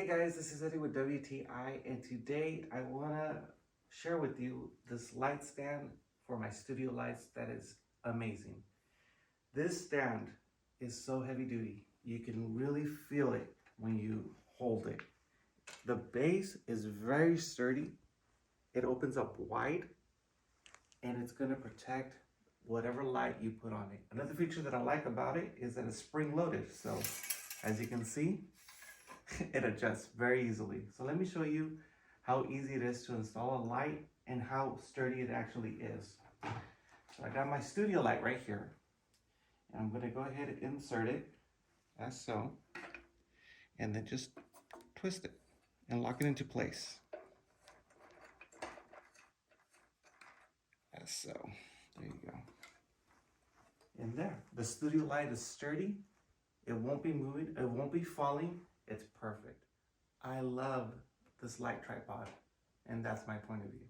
guys, this is Eddie with WTI, and today I want to share with you this light stand for my studio lights that is amazing. This stand is so heavy duty, you can really feel it when you hold it. The base is very sturdy, it opens up wide, and it's going to protect whatever light you put on it. Another feature that I like about it is that it's spring loaded, so as you can see, it adjusts very easily. So let me show you how easy it is to install a light and how sturdy it actually is. So I got my studio light right here, and I'm going to go ahead and insert it as so, and then just twist it and lock it into place as so. There you go. And there, the studio light is sturdy. It won't be moving, it won't be falling. It's perfect. I love this light tripod, and that's my point of view.